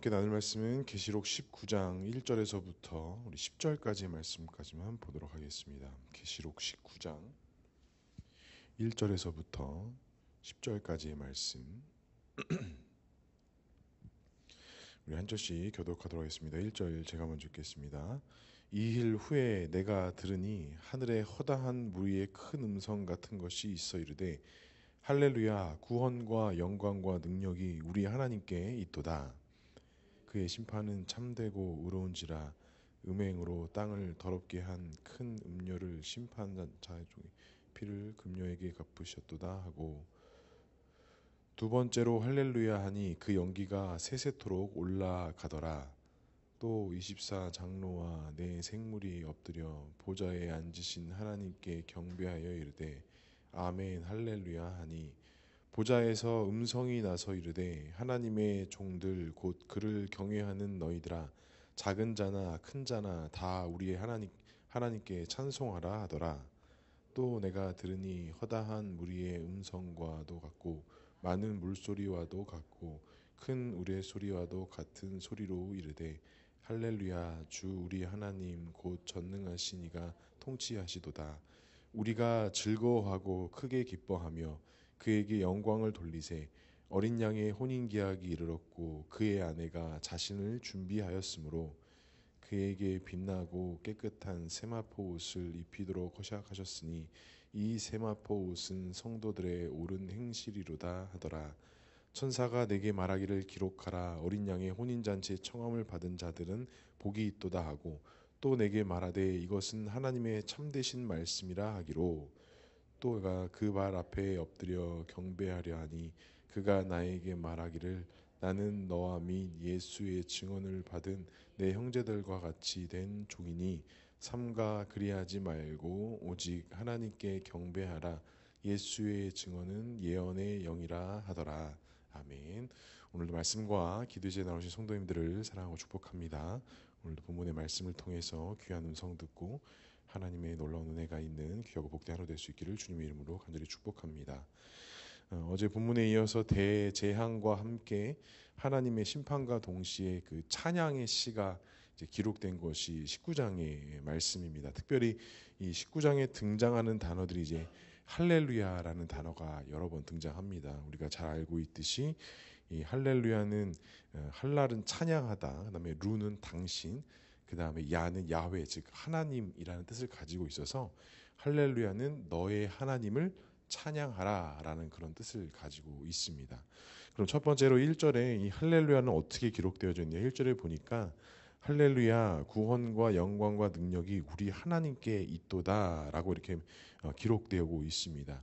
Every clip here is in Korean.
함께 나눌 말씀은 계시록 19장 1절에서부터 우리 10절까지의 말씀까지만 보도록 하겠습니다. 계시록 19장 1절에서부터 10절까지의 말씀 우리 한 절씩 교독하도록 하겠습니다. 1절 제가 먼저 읽겠습니다. 이일 후에 내가 들으니 하늘에 허다한 무리의 큰 음성 같은 것이 있어 이르되 할렐루야 구원과 영광과 능력이 우리 하나님께 있도다. 그의 심판은 참되고 의로운지라 음행으로 땅을 더럽게 한 큰 음료를 심판자의 피를 금녀에게 갚으셨도다 하고 두 번째로 할렐루야 하니 그 연기가 세세토록 올라가더라. 또 24 장로와 네 생물이 엎드려 보좌에 앉으신 하나님께 경배하여 이르되 아멘 할렐루야 하니 보좌에서 음성이 나서 이르되 하나님의 종들 곧 그를 경외하는 너희들아 작은 자나 큰 자나 다 우리의 하나님께 찬송하라 하더라. 또 내가 들으니 허다한 무리의 음성과도 같고 많은 물소리와도 같고 큰 우레소리와도 같은 소리로 이르되 할렐루야 주 우리 하나님 곧 전능하신 이가 통치하시도다. 우리가 즐거워하고 크게 기뻐하며 그에게 영광을 돌리세. 어린 양의 혼인계약이 이르렀고 그의 아내가 자신을 준비하였으므로 그에게 빛나고 깨끗한 세마포 옷을 입히도록 허락하셨으니 이 세마포 옷은 성도들의 옳은 행실이로다 하더라. 천사가 내게 말하기를 기록하라. 어린 양의 혼인잔치에 청함을 받은 자들은 복이 있도다 하고 또 내게 말하되 이것은 하나님의 참되신 말씀이라 하기로 또 내가 그 발 앞에 엎드려 경배하려 하니 그가 나에게 말하기를 나는 너와 및 예수의 증언을 받은 내 형제들과 같이 된 종이니 삼가 그리하지 말고 오직 하나님께 경배하라. 예수의 증언은 예언의 영이라 하더라. 아멘. 오늘도 말씀과 기도제에 나오신 성도님들을 사랑하고 축복합니다. 오늘도 본문의 말씀을 통해서 귀한 음성 듣고 하나님의 놀라운 은혜가 있는 귀하고 복된 하루 될 수 있기를 주님의 이름으로 간절히 축복합니다. 어제 본문에 이어서 대재앙과 함께 하나님의 심판과 동시에 그 찬양의 시가 이제 기록된 것이 19장의 말씀입니다. 특별히 이 19장에 등장하는 단어들이 이제 할렐루야라는 단어가 여러 번 등장합니다. 우리가 잘 알고 있듯이 이 할렐루야는 할랄은 찬양하다, 그다음에 루는 당신, 그다음에 야는 야훼 즉 하나님이라는 뜻을 가지고 있어서 할렐루야는 너의 하나님을 찬양하라 라는 그런 뜻을 가지고 있습니다. 그럼 첫 번째로 1절에 이 할렐루야는 어떻게 기록되어져 있냐. 1절에 보니까 할렐루야 구원과 영광과 능력이 우리 하나님께 있도다 라고 이렇게 기록되고 있습니다.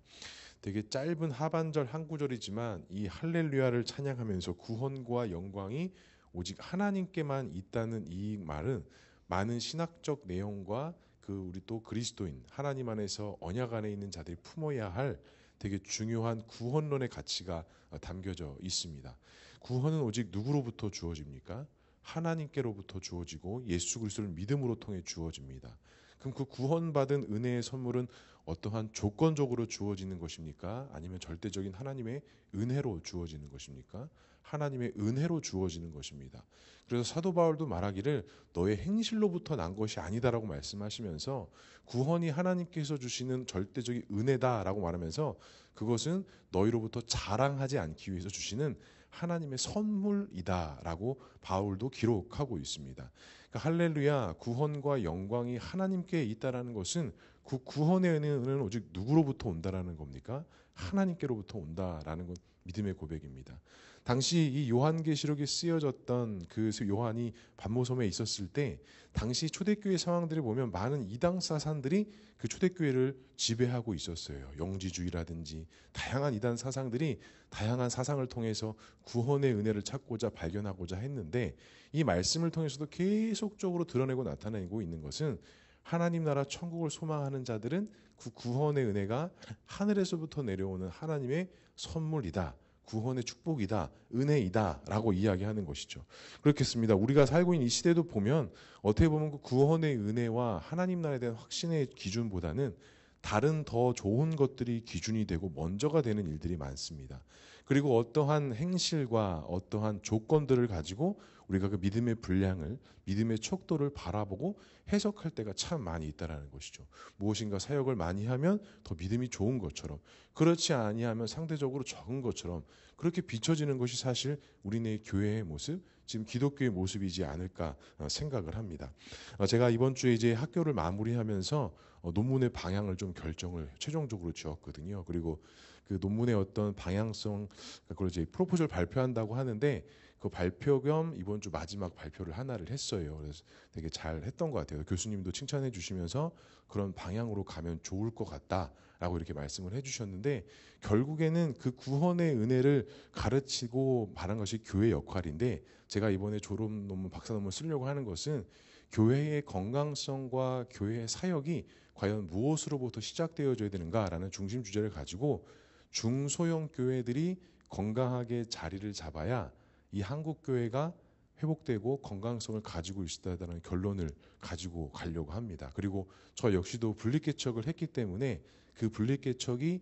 되게 짧은 하반절 한 구절이지만 이 할렐루야를 찬양하면서 구원과 영광이 오직 하나님께만 있다는 이 말은 많은 신학적 내용과 그 우리 또 그리스도인 하나님 안에서 언약 안에 있는 자들이 품어야 할 되게 중요한 구원론의 가치가 담겨져 있습니다. 구원은 오직 누구로부터 주어집니까? 하나님께로부터 주어지고 예수 그리스도를 믿음으로 통해 주어집니다. 그럼 그 구원받은 은혜의 선물은 어떠한 조건적으로 주어지는 것입니까? 아니면 절대적인 하나님의 은혜로 주어지는 것입니까? 하나님의 은혜로 주어지는 것입니다. 그래서 사도 바울도 말하기를 너의 행실로부터 난 것이 아니다라고 말씀하시면서 구원이 하나님께서 주시는 절대적인 은혜다라고 말하면서 그것은 너희로부터 자랑하지 않기 위해서 주시는 하나님의 선물이다라고 바울도 기록하고 있습니다. 그러니까 할렐루야 구원과 영광이 하나님께 있다라는 것은 그 구원의 은혜는 오직 누구로부터 온다라는 겁니까? 하나님께로부터 온다라는 건 믿음의 고백입니다. 당시 이 요한계시록에 쓰여졌던 그 요한이 반모섬에 있었을 때 당시 초대교회 상황들을 보면 많은 이당 사상들이 그 초대교회를 지배하고 있었어요. 영지주의라든지 다양한 이단 사상들이 다양한 사상을 통해서 구원의 은혜를 찾고자 발견하고자 했는데 이 말씀을 통해서도 계속적으로 드러내고 나타내고 있는 것은 하나님 나라 천국을 소망하는 자들은 그 구원의 은혜가 하늘에서부터 내려오는 하나님의 선물이다. 구원의 축복이다. 은혜이다. 라고 이야기하는 것이죠. 그렇겠습니다. 우리가 살고 있는 이 시대도 보면 어떻게 보면 그 구원의 은혜와 하나님 나라에 대한 확신의 기준보다는 다른 더 좋은 것들이 기준이 되고 먼저가 되는 일들이 많습니다. 그리고 어떠한 행실과 어떠한 조건들을 가지고 우리가 그 믿음의 분량을, 믿음의 척도를 바라보고 해석할 때가 참 많이 있다라는 것이죠. 무엇인가 사역을 많이 하면 더 믿음이 좋은 것처럼, 그렇지 아니하면 상대적으로 적은 것처럼 그렇게 비춰지는 것이 사실 우리네 교회의 모습, 지금 기독교의 모습이지 않을까 생각을 합니다. 제가 이번 주에 이제 학교를 마무리하면서 논문의 방향을 좀 결정을 최종적으로 지었거든요. 그리고 그 논문의 어떤 방향성, 그걸 이제 프로포절 발표한다고 하는데 그 발표 겸 이번 주 마지막 발표를 하나를 했어요. 그래서 되게 잘 했던 것 같아요. 교수님도 칭찬해 주시면서 그런 방향으로 가면 좋을 것 같다라고 이렇게 말씀을 해주셨는데, 결국에는 그 구원의 은혜를 가르치고 말한 것이 교회 역할인데, 제가 이번에 졸업 논문, 박사 논문 쓰려고 하는 것은 교회의 건강성과 교회의 사역이 과연 무엇으로부터 시작되어져야 되는가라는 중심 주제를 가지고 중소형 교회들이 건강하게 자리를 잡아야 이 한국 교회가 회복되고 건강성을 가지고 있다는 결론을 가지고 가려고 합니다. 그리고 저 역시도 분립개척을 했기 때문에 그 분립개척이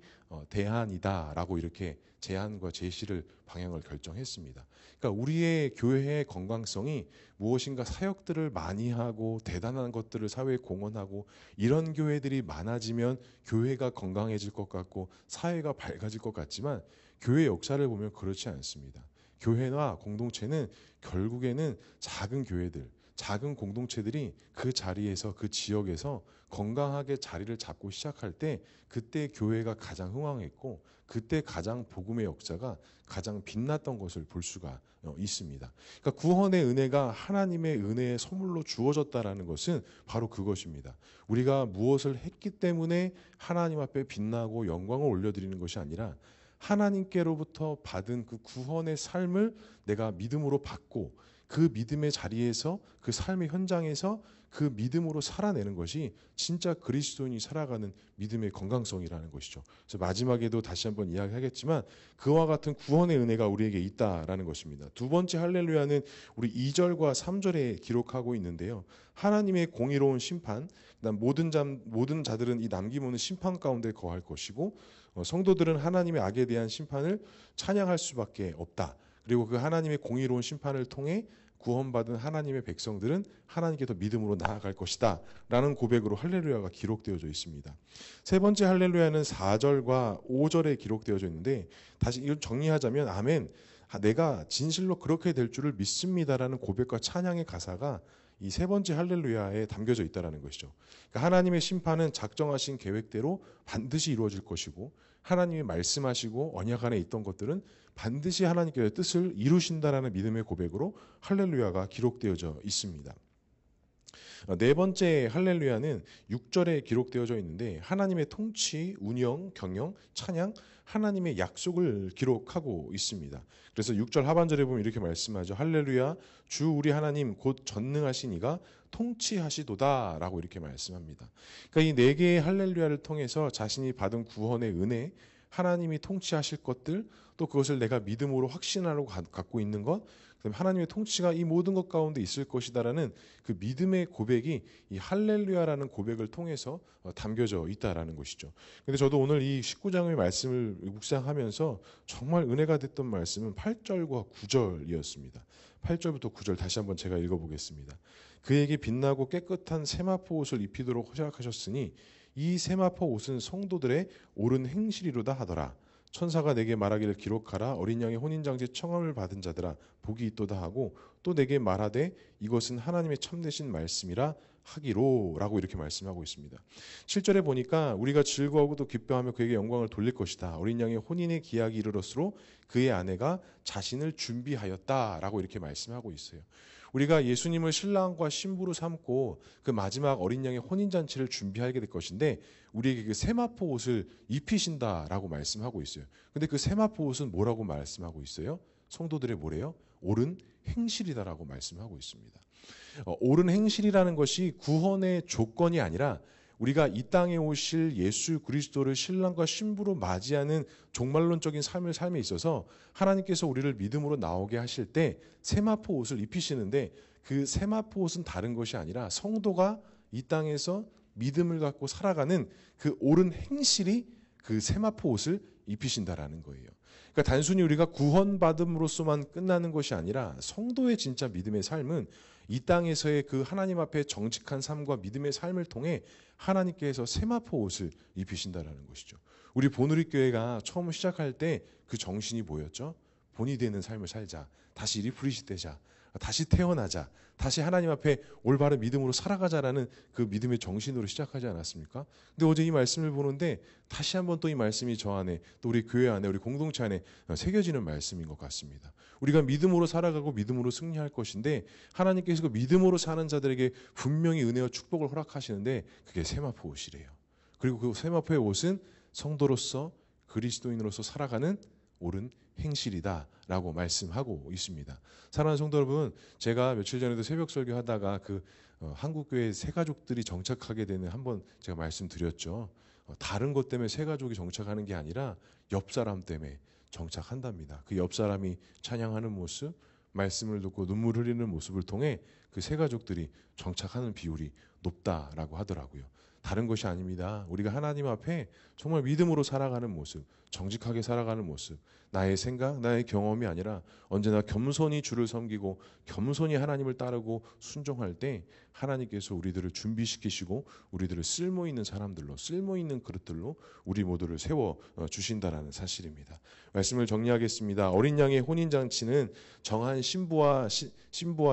대안이다라고 이렇게 제안과 제시를 방향을 결정했습니다. 그러니까 우리의 교회의 건강성이 무엇인가 사역들을 많이 하고 대단한 것들을 사회에 공헌하고 이런 교회들이 많아지면 교회가 건강해질 것 같고 사회가 밝아질 것 같지만, 교회 역사를 보면 그렇지 않습니다. 교회나 공동체는 결국에는 작은 교회들, 작은 공동체들이 그 자리에서, 그 지역에서 건강하게 자리를 잡고 시작할 때 그때 교회가 가장 흥왕했고 그때 가장 복음의 역사가 가장 빛났던 것을 볼 수가 있습니다. 그러니까 구원의 은혜가 하나님의 은혜의 선물로 주어졌다라는 것은 바로 그것입니다. 우리가 무엇을 했기 때문에 하나님 앞에 빛나고 영광을 올려드리는 것이 아니라 하나님께로부터 받은 그 구원의 삶을 내가 믿음으로 받고 그 믿음의 자리에서, 그 삶의 현장에서 그 믿음으로 살아내는 것이 진짜 그리스도인이 살아가는 믿음의 건강성이라는 것이죠. 그래서 마지막에도 다시 한번 이야기하겠지만 그와 같은 구원의 은혜가 우리에게 있다라는 것입니다. 두 번째 할렐루야는 우리 2절과 3절에 기록하고 있는데요. 하나님의 공의로운 심판, 그다음 모든 자들은 이 남김없는 심판 가운데 거할 것이고, 성도들은 하나님의 악에 대한 심판을 찬양할 수밖에 없다. 그리고 그 하나님의 공의로운 심판을 통해 구원받은 하나님의 백성들은 하나님께 더 믿음으로 나아갈 것이다 라는 고백으로 할렐루야가 기록되어져 있습니다. 세 번째 할렐루야는 4절과 5절에 기록되어져 있는데, 다시 이걸 정리하자면 아멘, 내가 진실로 그렇게 될 줄을 믿습니다라는 고백과 찬양의 가사가 이 세 번째 할렐루야에 담겨져 있다는 것이죠. 그러니까 하나님의 심판은 작정하신 계획대로 반드시 이루어질 것이고, 하나님이 말씀하시고 언약 안에 있던 것들은 반드시 하나님께서 뜻을 이루신다라는 믿음의 고백으로 할렐루야가 기록되어져 있습니다. 네 번째 할렐루야는 6절에 기록되어져 있는데, 하나님의 통치, 운영, 경영, 찬양, 하나님의 약속을 기록하고 있습니다. 그래서 6절 하반절에 보면 이렇게 말씀하죠. 할렐루야, 주 우리 하나님 곧 전능하신 이가 통치하시도다 라고 이렇게 말씀합니다. 그러니까 이 네 개의 할렐루야를 통해서 자신이 받은 구원의 은혜, 하나님이 통치하실 것들, 또 그것을 내가 믿음으로 확신하고 갖고 있는 것, 그다음에 하나님의 통치가 이 모든 것 가운데 있을 것이다라는 그 믿음의 고백이 이 할렐루야라는 고백을 통해서 담겨져 있다라는 것이죠. 근데 저도 오늘 이 19장의 말씀을 묵상하면서 정말 은혜가 됐던 말씀은 8절과 9절이었습니다. 8절부터 9절 다시 한번 제가 읽어보겠습니다. 그에게 빛나고 깨끗한 세마포 옷을 입히도록 허락하셨으니 이 세마포 옷은 성도들의 옳은 행실이로다 하더라. 천사가 내게 말하기를 기록하라. 어린 양의 혼인장제 청함을 받은 자들아 복이 있도다 하고, 또 내게 말하되 이것은 하나님의 참되신 말씀이라 하기로 라고 이렇게 말씀하고 있습니다. 7절에 보니까 우리가 즐거워하고 또 기뻐하며 그에게 영광을 돌릴 것이다. 어린 양의 혼인의 기약이 이르렀으로 그의 아내가 자신을 준비하였다 라고 이렇게 말씀하고 있어요. 우리가 예수님을 신랑과 신부로 삼고 그 마지막 어린 양의 혼인잔치를 준비하게 될 것인데, 우리에게 그 세마포 옷을 입히신다라고 말씀하고 있어요. 근데 그 세마포 옷은 뭐라고 말씀하고 있어요? 성도들의 뭐래요? 옳은 행실이다라고 말씀하고 있습니다. 옳은 행실이라는 것이 구원의 조건이 아니라 우리가 이 땅에 오실 예수 그리스도를 신랑과 신부로 맞이하는 종말론적인 삶에 있어서 하나님께서 우리를 믿음으로 나오게 하실 때 세마포 옷을 입히시는데, 그 세마포 옷은 다른 것이 아니라 성도가 이 땅에서 믿음을 갖고 살아가는 그 옳은 행실이 그 세마포 옷을 입히신다라는 거예요. 그러니까 단순히 우리가 구원받음으로서만 끝나는 것이 아니라 성도의 진짜 믿음의 삶은 이 땅에서의 그 하나님 앞에 정직한 삶과 믿음의 삶을 통해 하나님께서 세마포 옷을 입히신다라는 것이죠. 우리 보누리교회가 처음 시작할 때 그 정신이 뭐였죠? 본이 되는 삶을 살자. 다시 리프리시 되자. 다시 태어나자. 다시 하나님 앞에 올바른 믿음으로 살아가자라는 그 믿음의 정신으로 시작하지 않았습니까? 근데 어제 이 말씀을 보는데 다시 한번 또 이 말씀이 저 안에 또 우리 교회 안에 우리 공동체 안에 새겨지는 말씀인 것 같습니다. 우리가 믿음으로 살아가고 믿음으로 승리할 것인데 하나님께서 그 믿음으로 사는 자들에게 분명히 은혜와 축복을 허락하시는데 그게 세마포 옷이래요. 그리고 그 세마포의 옷은 성도로서 그리스도인으로서 살아가는 옳은 행실이다라고 말씀하고 있습니다. 사랑하는 성도 여러분, 제가 며칠 전에도 새벽 설교하다가 그 한국교회 새 가족들이 정착하게 되는 한번 제가 말씀드렸죠. 다른 것 때문에 새 가족이 정착하는 게 아니라 옆 사람 때문에 정착한답니다. 그 옆 사람이 찬양하는 모습, 말씀을 듣고 눈물 흘리는 모습을 통해 그 새 가족들이 정착하는 비율이 높다라고 하더라고요. 다른 것이 아닙니다. 우리가 하나님 앞에 정말 믿음으로 살아가는 모습, 정직하게 살아가는 모습, 나의 생각, 나의 경험이 아니라 언제나 겸손히 주를 섬기고 겸손히 하나님을 따르고 순종할 때 하나님께서 우리들을 준비시키시고 우리들을 쓸모있는 사람들로, 쓸모있는 그릇들로 우리 모두를 세워 주신다라는 사실입니다. 말씀을 정리하겠습니다. 어린 양의 혼인잔치는 정한 신부와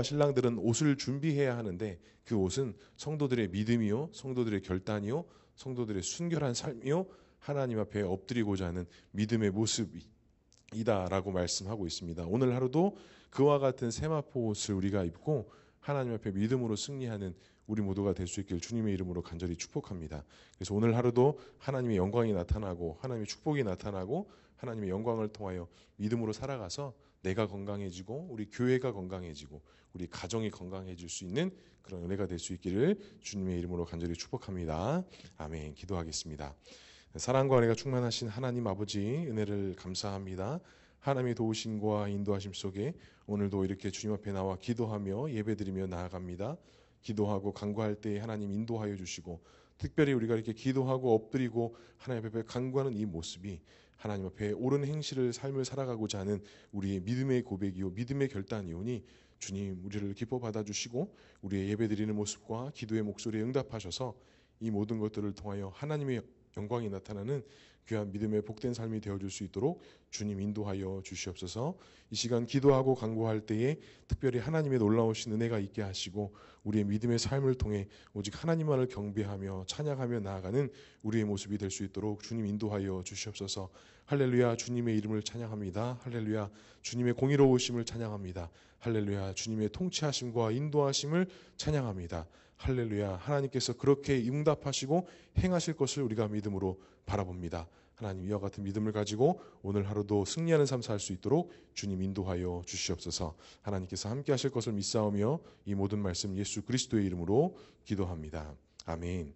신랑들은 옷을 준비해야 하는데 그 옷은 성도들의 믿음이요, 성도들의 결단이요, 성도들의 순결한 삶이요, 하나님 앞에 엎드리고자 하는 믿음의 모습이다라고 말씀하고 있습니다. 오늘 하루도 그와 같은 세마포 옷을 우리가 입고 하나님 앞에 믿음으로 승리하는 우리 모두가 될 수 있길 주님의 이름으로 간절히 축복합니다. 그래서 오늘 하루도 하나님의 영광이 나타나고 하나님의 축복이 나타나고 하나님의 영광을 통하여 믿음으로 살아가서 내가 건강해지고 우리 교회가 건강해지고 우리 가정이 건강해질 수 있는 그런 은혜가 될 수 있기를 주님의 이름으로 간절히 축복합니다. 아멘. 기도하겠습니다. 사랑과 은혜가 충만하신 하나님 아버지 은혜를 감사합니다. 하나님의 도우심과 인도하심 속에 오늘도 이렇게 주님 앞에 나와 기도하며 예배드리며 나아갑니다. 기도하고 간구할 때 하나님 인도하여 주시고 특별히 우리가 이렇게 기도하고 엎드리고 하나님 앞에 간구하는 이 모습이 하나님 앞에 옳은 행실을 삶을 살아가고자 하는 우리의 믿음의 고백이요 믿음의 결단이오니 주님 우리를 기뻐 받아주시고 우리의 예배드리는 모습과 기도의 목소리에 응답하셔서 이 모든 것들을 통하여 하나님의 영광이 나타나는 귀한 믿음의 복된 삶이 되어줄 수 있도록 주님 인도하여 주시옵소서. 이 시간 기도하고 간구할 때에 특별히 하나님의 놀라우신 은혜가 있게 하시고 우리의 믿음의 삶을 통해 오직 하나님만을 경배하며 찬양하며 나아가는 우리의 모습이 될 수 있도록 주님 인도하여 주시옵소서. 할렐루야 주님의 이름을 찬양합니다. 할렐루야 주님의 공의로우심을 찬양합니다. 할렐루야 주님의 통치하심과 인도하심을 찬양합니다. 할렐루야 하나님께서 그렇게 응답하시고 행하실 것을 우리가 믿음으로 바라봅니다. 하나님 이와 같은 믿음을 가지고 오늘 하루도 승리하는 삶 살 수 있도록 주님 인도하여 주시옵소서. 하나님께서 함께 하실 것을 믿사오며 이 모든 말씀 예수 그리스도의 이름으로 기도합니다. 아멘.